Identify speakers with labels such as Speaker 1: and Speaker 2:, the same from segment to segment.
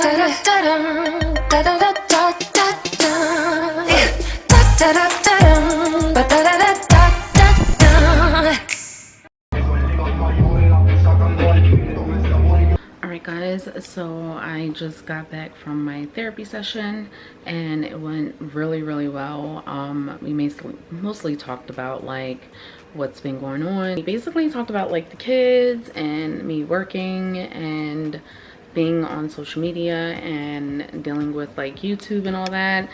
Speaker 1: Alright guys, so I just got back from my therapy session and it went really well. We mostly talked about like what's been going on. We basically talked about like the kids and me working and being on social media and dealing with like YouTube and all that.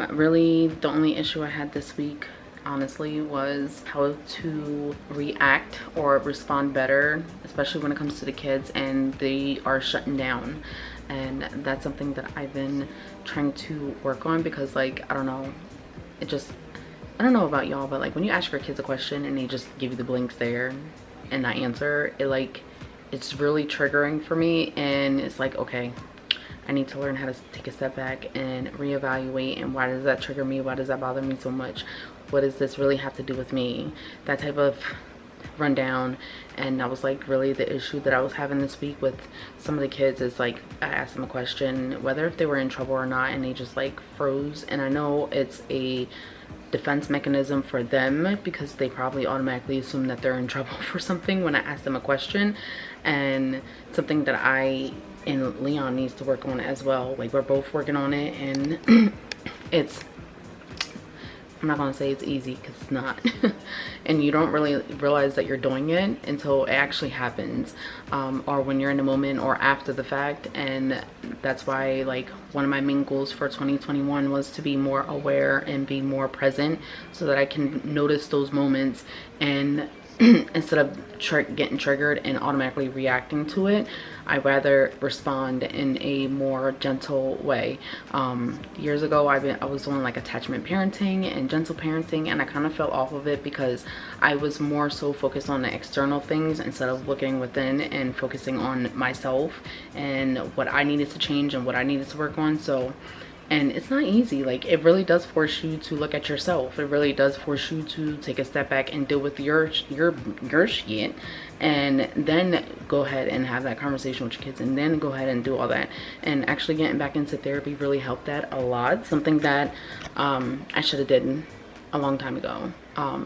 Speaker 1: Really the only issue I had this week honestly was how to react or respond better, especially when it comes to the kids and they are shutting down. And that's something that I've been trying to work on because like I don't know about y'all, but like when you ask your kids a question and they just give you the blinks there and not answer, it's really triggering for me. And it's like, okay, I need to learn how to take a step back and reevaluate, and why does that trigger me? Why does that bother me so much? What does this really have to do with me? That type of rundown. And that was like really the issue that I was having this week with some of the kids. Is like I asked them a question whether if they were in trouble or not, and they just like froze. And I know it's a defense mechanism for them because they probably automatically assume that they're in trouble for something when I ask them a question, and something that I and Leon needs to work on as well. Like we're both working on it, and I'm not gonna say it's easy because it's not. And you don't really realize that you're doing it until it actually happens, or when you're in the moment or after the fact. And that's why like one of my main goals for 2021 was to be more aware and be more present so that I can notice those moments, and instead of getting triggered and automatically reacting to it, I rather respond in a more gentle way. Years ago I was doing like attachment parenting and gentle parenting, and I kind of fell off of it because I was more so focused on the external things instead of looking within and focusing on myself and what I needed to change and what I needed to work on. And it's not easy. Like it really does force you to look at yourself. It really does force you to take a step back and deal with your shit, and then go ahead and have that conversation with your kids, and then go ahead and do all that. And actually getting back into therapy really helped that a lot. Something that I should have did a long time ago,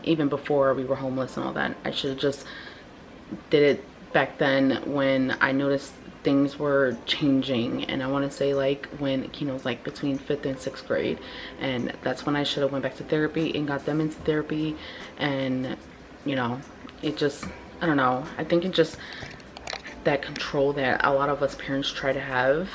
Speaker 1: even before we were homeless and all that. I should have just did it back then when I noticed things were changing. And I want to say like when Kino's like between 5th and 6th grade, and that's when I should have went back to therapy and got them into therapy. And you know, it just, I don't know, I think it just that control that a lot of us parents try to have.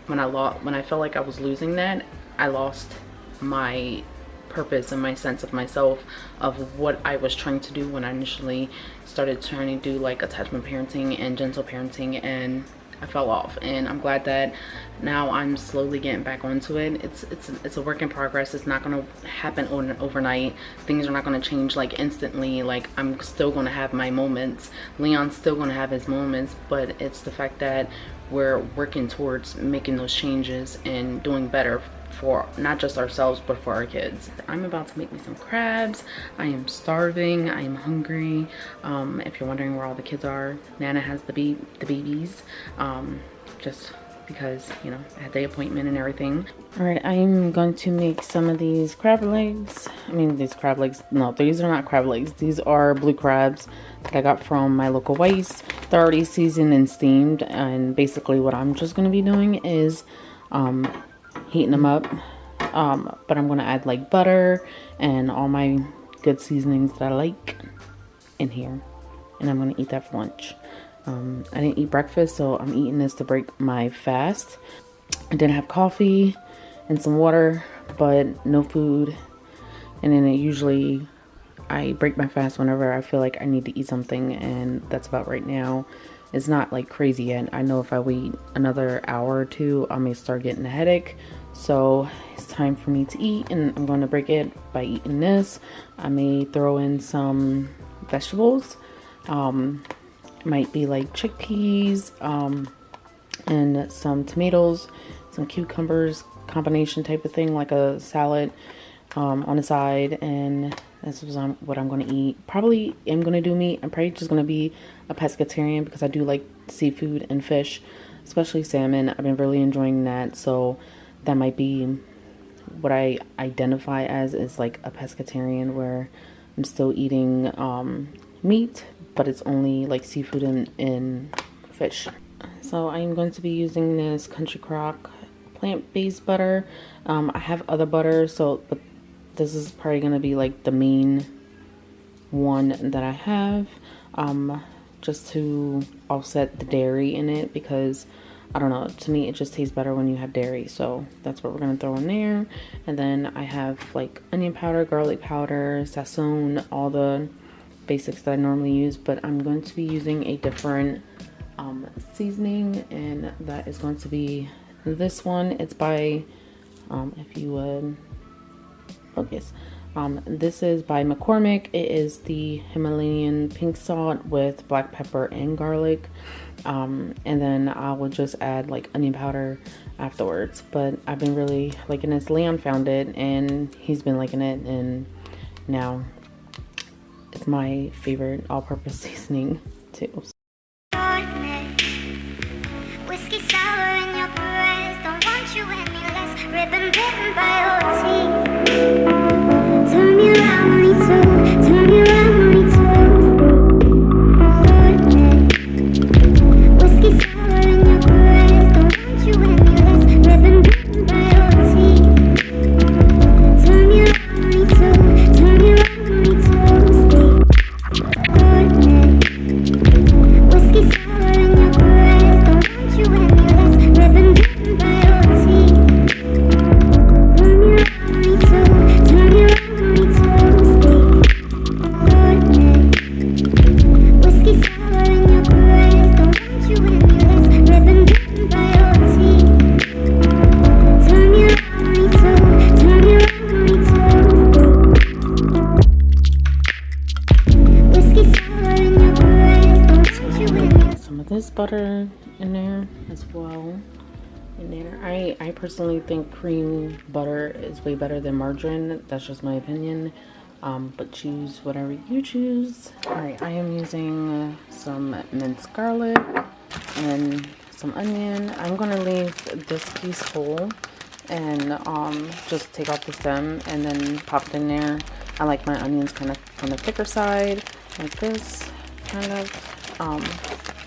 Speaker 1: When I felt like I was losing that, I lost my purpose and my sense of myself, of what I was trying to do when I initially started trying to do like attachment parenting and gentle parenting, and I fell off. And I'm glad that now I'm slowly getting back onto it. It's a work in progress. It's not going to happen overnight. Things are not going to change like instantly. Like I'm still going to have my moments. Leon's still going to have his moments, but it's the fact that we're working towards making those changes and doing better for not just ourselves but for our kids. I'm about to make me some crabs. I am starving. I am hungry. If you're wondering where all the kids are, Nana has the babies, just because, you know, I had the appointment and everything. All right, I'm going to make some of these crab legs. These crab legs, no, these are not crab legs. These are blue crabs that I got from my local Weiss. They're already seasoned and steamed, and basically what I'm just going to be doing is heating them up, but I'm going to add like butter and all my good seasonings that I like in here, and I'm going to eat that for lunch. I didn't eat breakfast, so I'm eating this to break my fast. I did have coffee and some water, but no food. And then usually I break my fast whenever I feel like I need to eat something, and that's about right now. It's not like crazy yet. I know if I wait another hour or two, I may start getting a headache. So it's time for me to eat, and I'm going to break it by eating this. I may throw in some vegetables. Might be like chickpeas, and some tomatoes, some cucumbers, combination type of thing, like a salad on the side. And this is what I'm going to eat. Probably am going to do meat. I'm probably just going to be a pescatarian because I do like seafood and fish. especially salmon. I've been really enjoying that, so that might be what I identify as is like a pescatarian, where I'm still eating meat, but it's only like seafood and fish. So I'm going to be using this Country Crock plant-based butter. I have other butters, but this is probably going to be like the main one that I have, just to offset the dairy in it, because I don't know, to me it just tastes better when you have dairy. So that's what we're going to throw in there. And then I have like onion powder, garlic powder, sazon, all the basics that I normally use, but I'm going to be using a different seasoning, and that is going to be this one. It's by if you would focus, this is by McCormick. It is the Himalayan pink salt with black pepper and garlic, and then I will just add like onion powder afterwards. But I've been really liking this. Leon found it and he's been liking it, and now it's my favorite all-purpose seasoning too.
Speaker 2: Whiskey sour in your breath, don't want you any less. Ribbon bitten by your teeth. Turn me around, me too. Turn me around, me too. Whiskey sour in your breath, don't want you any less. Ribbon bitten by your teeth. Turn me around, me too. Turn me around, me too. Whiskey sour in your breath, don't want you any less. Ribbon bitten by your teeth. Turn me around, me too. Turn me around, me too. Whiskey sour in your breath, don't want you any less. Ribbon bitten by your teeth. Turn me around, me too. Turn me around, me too. Whiskey sour in your breath, don't want you any less.
Speaker 1: Some of this butter in there as well. In there, I personally think cream butter is way better than margarine. That's just my opinion, but choose whatever you choose. All right, I am using some minced garlic and some onion. I'm gonna leave this piece whole and just take off the stem and then pop it in there. I like my onions kind of on the thicker side, like this, kind of,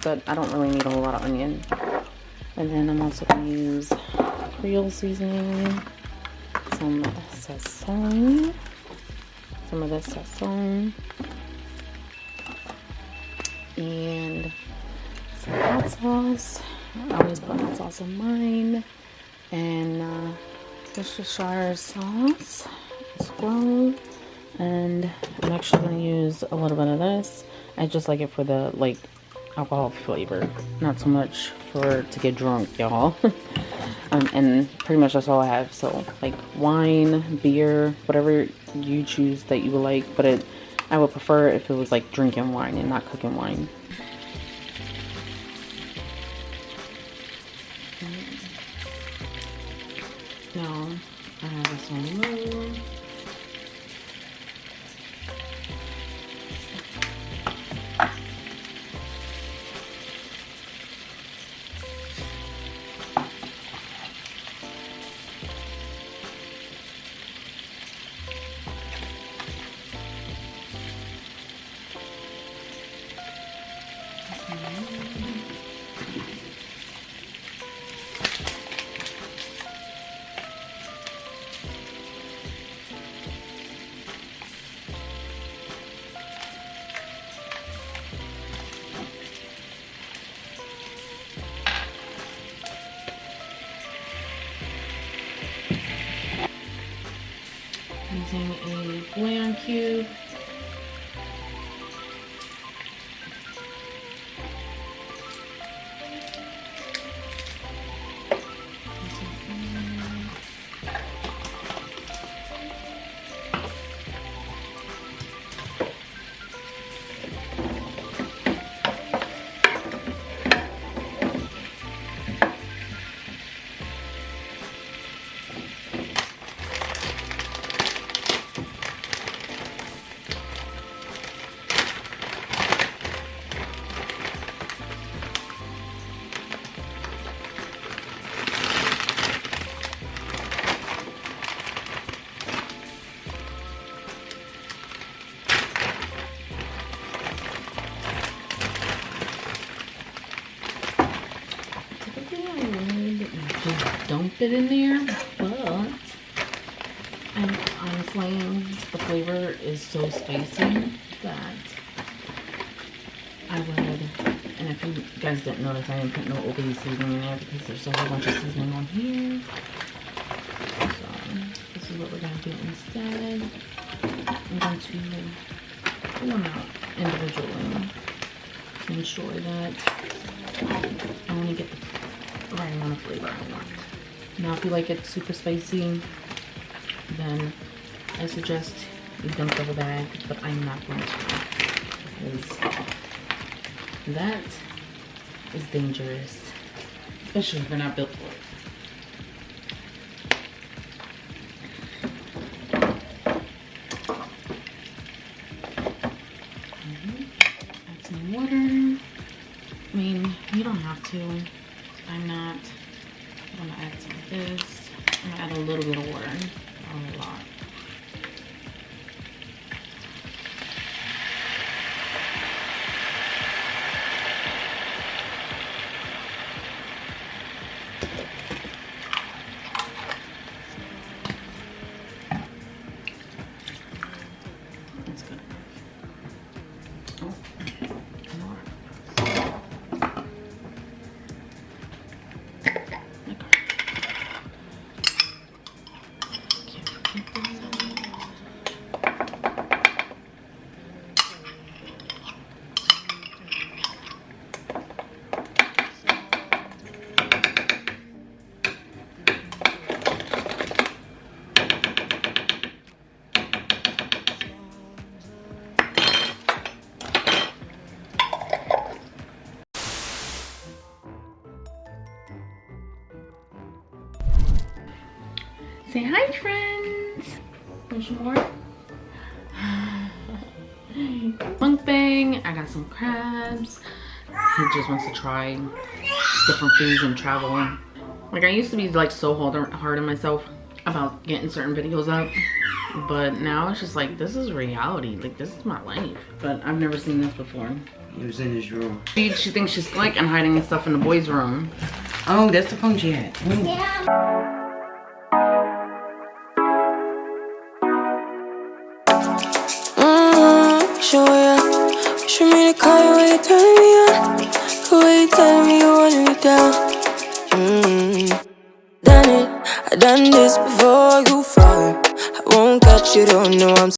Speaker 1: but I don't really need a whole lot of onion. And then I'm also going to use Creole seasoning, some sazon, some of this sazon, and some hot sauce. I always put hot sauce on mine, and Worcestershire sauce as well. And I'm actually going to use a little bit of this. I just like it for the alcohol flavor, not so much to get drunk, y'all. And pretty much that's all I have. So like wine, beer, whatever you choose that you would like, but I would prefer if it was like drinking wine and not cooking wine. Now I have this one more. Using a bouillon cube. to dump it in there, but and honestly, the flavor is so spicy that I would, and if you guys didn't notice, I didn't put no OB seasoning in there because there's a whole bunch of seasoning on here. So this is what we're gonna do instead. I'm going to pull them out individually to ensure that I only get the right amount of flavor I want. Now, if you like it super spicy, then I suggest you dump the whole bag, but I'm not going to because that is dangerous, especially if you're not built for it. Add some water. I mean, you don't have to. I'm gonna add some of this. I'm gonna add a little bit of water, not a lot. That's good. Oh, more. Say hi, friends. There's more. Mukbang. I got some crabs. He just wants to try different foods and travel. Like, I used to be like so hard on myself about getting certain videos up, but now it's just like, this is reality. Like, this is my life. But I've never seen this before.
Speaker 3: He was in his room.
Speaker 1: She thinks she's slick and hiding stuff in the boys' room.
Speaker 3: Oh, that's the phone she had.
Speaker 2: Yeah.
Speaker 4: Wish for me to call you when you turn me on. The way you tell me you want me down. Done it, I done this before you fall. I won't catch you, don't know I'm